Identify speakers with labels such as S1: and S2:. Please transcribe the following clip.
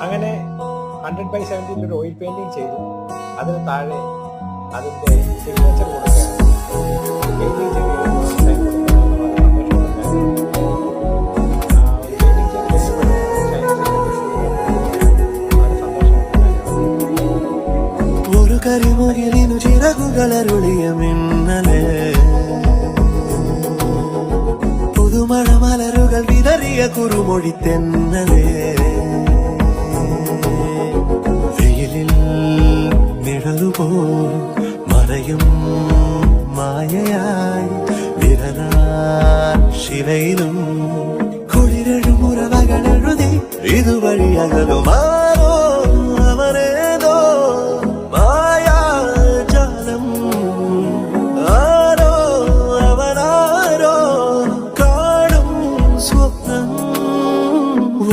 S1: അങ്ങനെ 100x70 ഒരു oil painting ചെയ്തു. അതിന് താഴെ അതിന്റെ സിഗ്നേച്ചർ കൊടുക്കുക, പെയിന്റിങ് ചെയ്ത് ഡിസൈൻ
S2: ഒരു കരിമുകിലിനു ചിറകുകളരുളിയ മിന്നലേ, പുതുമഴ മലരുകൾ വിതറിയ കുറുമൊഴി തെന്നലേ, വെയിലിൽ നിഴലുപോ മറയും മായയായി വിരലാശിലയിലും കുളിരഴുമുറവകളെഴുതി ഇതുവഴി അകലുമാ